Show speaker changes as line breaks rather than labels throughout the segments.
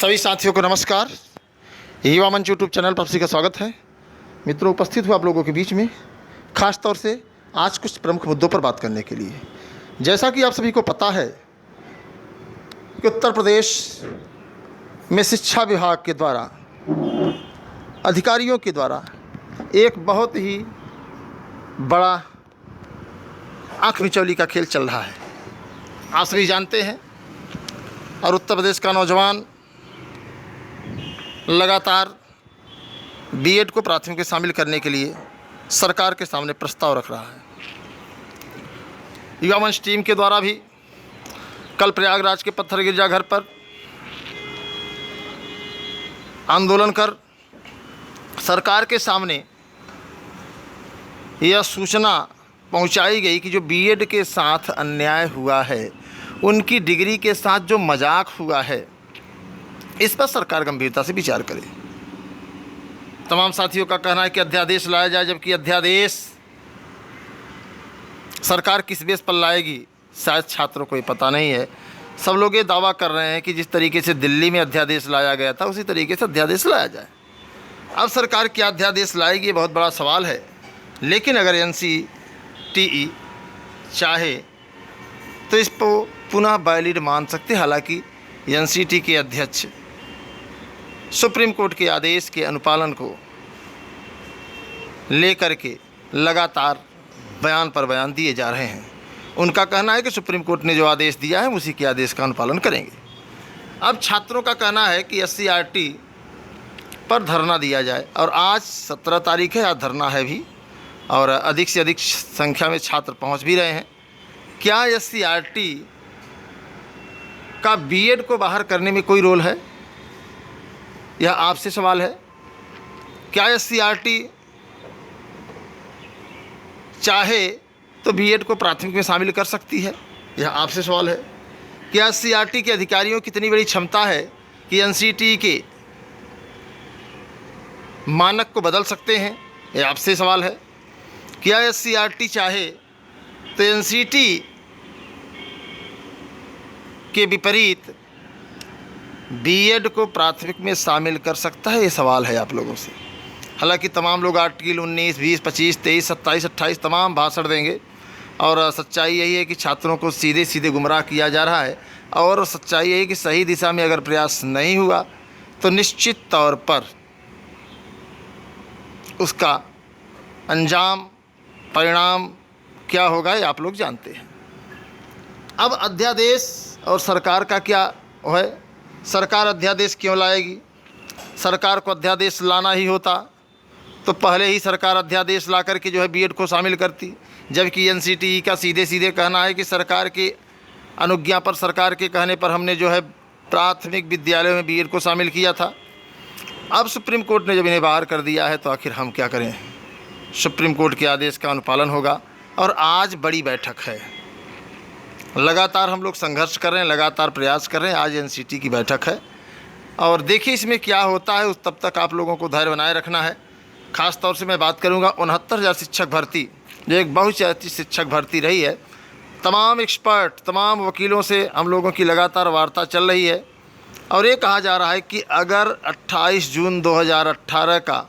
सभी साथियों को नमस्कार। युवा मंच यूट्यूब चैनल पर सभी का स्वागत है। मित्रों, उपस्थित हुआ आप लोगों के बीच में खास तौर से आज कुछ प्रमुख मुद्दों पर बात करने के लिए। जैसा कि आप सभी को पता है कि उत्तर प्रदेश में शिक्षा विभाग के द्वारा, अधिकारियों के द्वारा एक बहुत ही बड़ा आँख मिचौली का खेल चल रहा है। आप सभी जानते हैं और उत्तर प्रदेश का नौजवान लगातार बीएड को प्राथमिक में शामिल करने के लिए सरकार के सामने प्रस्ताव रख रहा है। युवा मंच टीम के द्वारा भी कल प्रयागराज के पत्थर गिरजाघर पर आंदोलन कर सरकार के सामने यह सूचना पहुंचाई गई कि जो बीएड के साथ अन्याय हुआ है, उनकी डिग्री के साथ जो मजाक हुआ है, इस पर सरकार गंभीरता से विचार करे। तमाम साथियों का कहना है कि अध्यादेश लाया जाए, जबकि अध्यादेश सरकार किस बेस पर लाएगी शायद छात्रों को ये पता नहीं है। सब लोग ये दावा कर रहे हैं कि जिस तरीके से दिल्ली में अध्यादेश लाया गया था, उसी तरीके से अध्यादेश लाया जाए। अब सरकार क्या अध्यादेश लाएगी, ये बहुत बड़ा सवाल है। लेकिन अगर NCTE चाहे तो इसको पुनः वैलिड मान सकते। हालांकि NCTE के अध्यक्ष सुप्रीम कोर्ट के आदेश के अनुपालन को लेकर के लगातार बयान पर बयान दिए जा रहे हैं। उनका कहना है कि सुप्रीम कोर्ट ने जो आदेश दिया है, उसी के आदेश का अनुपालन करेंगे। अब छात्रों का कहना है कि SCRT पर धरना दिया जाए, और आज 17 तारीख है, आज धरना है भी, और अधिक से अधिक संख्या में छात्र पहुंच भी रहे हैं। क्या SCRT का बीएड को बाहर करने में कोई रोल है? यह आपसे सवाल है। क्या SCRT चाहे तो बीएड को प्राथमिक में शामिल कर सकती है? यह आपसे सवाल है। क्या SCRT के अधिकारियों की इतनी बड़ी क्षमता है कि NCTE के मानक को बदल सकते हैं? यह आपसे सवाल है। क्या SCRT चाहे तो NCTE के विपरीत बीएड को प्राथमिक में शामिल कर सकता है? ये सवाल है आप लोगों से। हालांकि तमाम लोग आर्टिकल 19, 20, 25, 23, 27, 28 तमाम भाषण देंगे, और सच्चाई यही है कि छात्रों को सीधे सीधे गुमराह किया जा रहा है। और सच्चाई यही है कि सही दिशा में अगर प्रयास नहीं हुआ तो निश्चित तौर पर उसका अंजाम, परिणाम क्या होगा, ये आप लोग जानते हैं। अब अध्यादेश और सरकार का क्या है? सरकार अध्यादेश क्यों लाएगी? सरकार को अध्यादेश लाना ही होता तो पहले ही सरकार अध्यादेश ला करके जो है बीएड को शामिल करती। जबकि NCTE का सीधे सीधे कहना है कि सरकार के अनुज्ञा पर, सरकार के कहने पर हमने जो है प्राथमिक विद्यालयों में बीएड को शामिल किया था। अब सुप्रीम कोर्ट ने जब इन्हें बाहर कर दिया है, तो आखिर हम क्या करें? सुप्रीम कोर्ट के आदेश का अनुपालन होगा। और आज बड़ी बैठक है, लगातार हम लोग संघर्ष कर रहे हैं, लगातार प्रयास कर रहे हैं। आज NCTE की बैठक है, और देखिए इसमें क्या होता है। तब तक आप लोगों को धैर्य बनाए रखना है। ख़ास तौर से मैं बात करूंगा 69,000 शिक्षक भर्ती, जो एक बहुचर्चित शिक्षक भर्ती रही है। तमाम एक्सपर्ट, तमाम वकीलों से हम लोगों की लगातार वार्ता चल रही है, और ये कहा जा रहा है कि अगर 28 जून 2018 का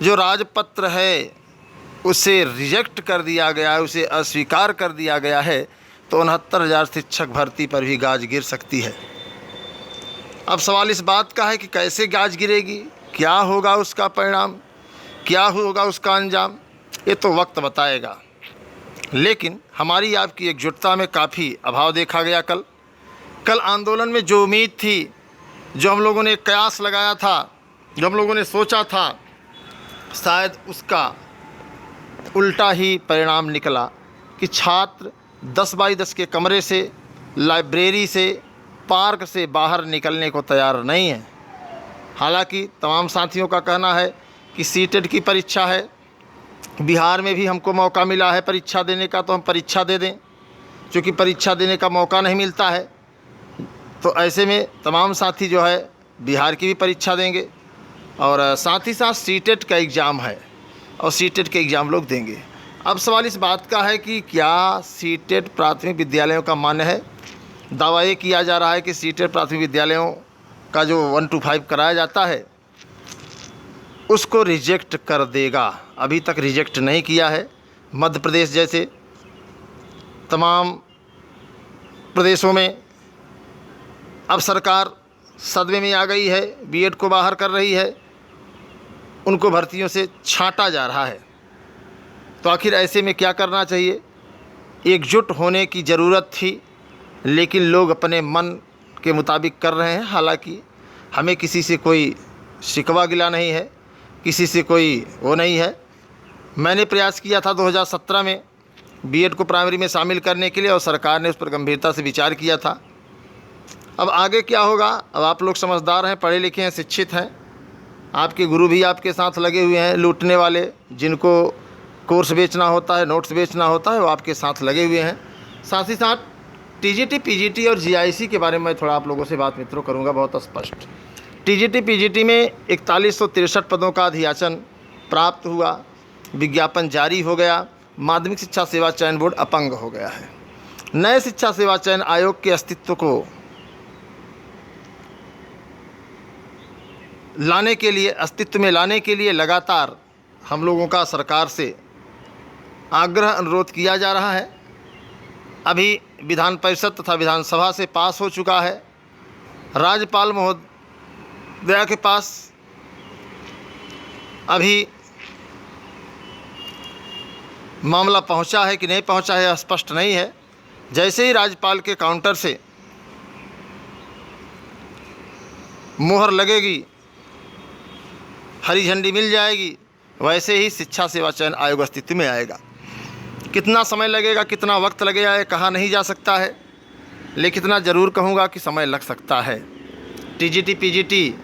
जो राजपत्र है उसे रिजेक्ट कर दिया गया है, उसे अस्वीकार कर दिया गया है, तो 69,000 शिक्षक भर्ती पर भी गाज गिर सकती है। अब सवाल इस बात का है कि कैसे गाज गिरेगी, क्या होगा उसका परिणाम, क्या होगा उसका अंजाम, ये तो वक्त बताएगा। लेकिन हमारी आपकी एकजुटता में काफ़ी अभाव देखा गया। कल आंदोलन में जो उम्मीद थी, जो हम लोगों ने कयास लगाया था, जो हम लोगों ने सोचा था, शायद उसका उल्टा ही परिणाम निकला कि छात्र 10 बाई 10 के कमरे से, लाइब्रेरी से, पार्क से बाहर निकलने को तैयार नहीं है। हालांकि तमाम साथियों का कहना है कि सीटेट की परीक्षा है, बिहार में भी हमको मौका मिला है परीक्षा देने का, तो हम परीक्षा दे दें। क्योंकि परीक्षा देने का मौका नहीं मिलता है, तो ऐसे में तमाम साथी जो है बिहार की भी परीक्षा देंगे, और साथ ही साथ सीटेट का एग्ज़ाम है, और सीटेट के एग्ज़ाम लोग देंगे। अब सवाल इस बात का है कि क्या सीटेट प्राथमिक विद्यालयों का मान्य है? दावा ये किया जा रहा है कि सीटेड प्राथमिक विद्यालयों का जो 1 to 5 कराया जाता है उसको रिजेक्ट कर देगा। अभी तक रिजेक्ट नहीं किया है। मध्य प्रदेश जैसे तमाम प्रदेशों में अब सरकार सदमे में आ गई है, बीएड को बाहर कर रही है, उनको भर्तियों से छांटा जा रहा है। तो आखिर ऐसे में क्या करना चाहिए? एकजुट होने की ज़रूरत थी, लेकिन लोग अपने मन के मुताबिक कर रहे हैं। हालांकि हमें किसी से कोई शिकवा गिला नहीं है, किसी से कोई वो नहीं है। मैंने प्रयास किया था 2017 में बीएड को प्राइमरी में शामिल करने के लिए और सरकार ने उस पर गंभीरता से विचार किया था। अब आगे क्या होगा? अब आप लोग समझदार हैं, पढ़े लिखे हैं, शिक्षित हैं, आपके गुरु भी आपके साथ लगे हुए हैं। लूटने वाले जिनको कोर्स बेचना होता है, नोट्स बेचना होता है, वो आपके साथ लगे हुए हैं। साथ ही साथ टीजीटी, पीजीटी और जीआईसी के बारे में मैं थोड़ा आप लोगों से बात मित्रों करूंगा बहुत स्पष्ट। टीजीटी, पीजीटी में 4163 पदों का अधियाचन प्राप्त हुआ, विज्ञापन जारी हो गया, माध्यमिक शिक्षा सेवा चयन बोर्ड अपंग हो गया है। नए शिक्षा सेवा चयन आयोग के अस्तित्व को लाने के लिए, अस्तित्व में लाने के लिए लगातार हम लोगों का सरकार से आग्रह अनुरोध किया जा रहा है। अभी विधान परिषद तथा विधानसभा से पास हो चुका है। राज्यपाल महोदया के पास अभी मामला पहुंचा है कि नहीं पहुंचा है स्पष्ट नहीं है। जैसे ही राज्यपाल के काउंटर से मुहर लगेगी, हरी झंडी मिल जाएगी, वैसे ही शिक्षा सेवा चयन आयोग अस्तित्व में आएगा। कितना समय लगेगा, कितना वक्त लगेगा, ये कहा नहीं जा सकता है, लेकिन इतना ज़रूर कहूँगा कि समय लग सकता है। टीजीटी, पीजीटी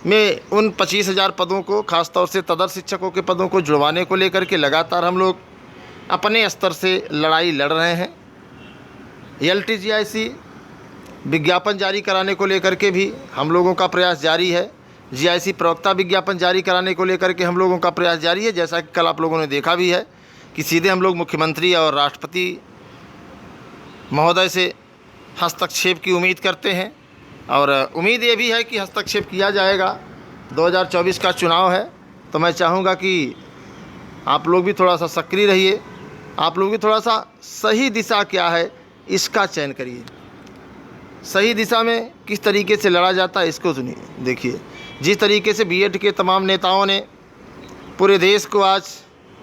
में उन 25,000 पदों को, खासतौर से तदर्थ शिक्षकों के पदों को जुड़वाने को लेकर के लगातार हम लोग अपने स्तर से लड़ाई लड़ रहे हैं। LTGIC विज्ञापन जारी कराने को लेकर के भी हम लोगों का प्रयास जारी है। GIC प्रवक्ता विज्ञापन जारी कराने को लेकर के हम लोगों का प्रयास जारी है। जैसा कि कल आप लोगों ने देखा भी है कि सीधे हम लोग मुख्यमंत्री और राष्ट्रपति महोदय से हस्तक्षेप की उम्मीद करते हैं और उम्मीद ये भी है कि हस्तक्षेप किया जाएगा। 2024 का चुनाव है, तो मैं चाहूँगा कि आप लोग भी थोड़ा सा सक्रिय रहिए, आप लोग भी थोड़ा सा सही दिशा क्या है इसका चयन करिए। सही दिशा में किस तरीके से लड़ा जाता है इसको सुनिए। देखिए, जिस तरीके से बीएड के तमाम नेताओं ने पूरे देश को आज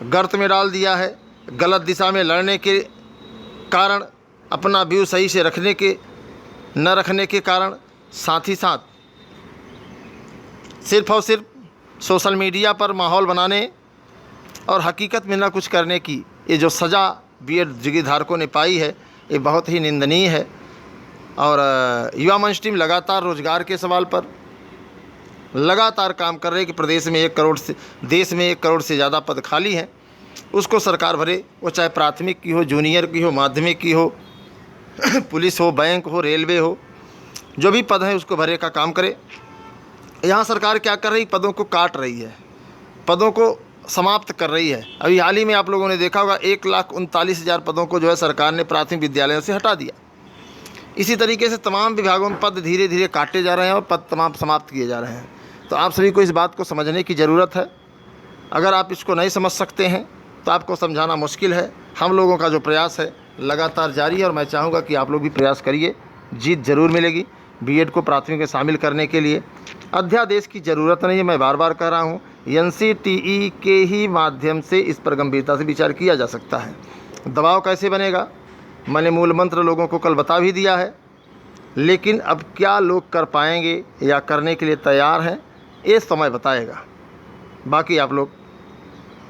गर्त में डाल दिया है, गलत दिशा में लड़ने के कारण, अपना व्यू सही से न रखने के कारण, साथ ही साथ सिर्फ और सिर्फ सोशल मीडिया पर माहौल बनाने और हकीकत में ना कुछ करने की ये जो सज़ा बीएड डिग्री धारकों ने पाई है, ये बहुत ही निंदनीय है। और युवा मंच टीम लगातार रोजगार के सवाल पर लगातार काम कर रहे हैं कि प्रदेश में 1 करोड़ से, देश में 1 करोड़ से ज़्यादा पद खाली हैं, उसको सरकार भरे। वो चाहे प्राथमिक की हो, जूनियर की हो, माध्यमिक की हो, पुलिस हो, बैंक हो, रेलवे हो, जो भी पद हैं उसको भरे का काम करे। यहाँ सरकार क्या कर रही? पदों को काट रही है, पदों को समाप्त कर रही है। अभी हाल ही में आप लोगों ने देखा होगा 1,39,000 पदों को जो है सरकार ने प्राथमिक विद्यालयों से हटा दिया। इसी तरीके से तमाम विभागों में पद धीरे धीरे काटे जा रहे हैं और पद तमाम समाप्त किए जा रहे हैं। तो आप सभी को इस बात को समझने की ज़रूरत है। अगर आप इसको नहीं समझ सकते हैं तो आपको समझाना मुश्किल है। हम लोगों का जो प्रयास है लगातार जारी है और मैं चाहूँगा कि आप लोग भी प्रयास करिए, जीत ज़रूर मिलेगी। बीएड को प्राथमिक में शामिल करने के लिए अध्यादेश की ज़रूरत नहीं है, मैं बार बार कह रहा हूँ। NCTE के ही माध्यम से इस पर गंभीरता से विचार किया जा सकता है। दबाव कैसे बनेगा, मैंने मूल मंत्र लोगों को कल बता भी दिया है, लेकिन अब क्या लोग कर पाएंगे या करने के लिए तैयार हैं, ये समय बताएगा। बाकी आप लोग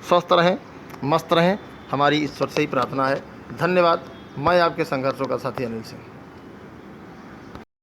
स्वस्थ रहें, मस्त रहें, हमारी ईश्वर से ही प्रार्थना है। धन्यवाद। मैं आपके संघर्षों का साथी अनिल सिंह।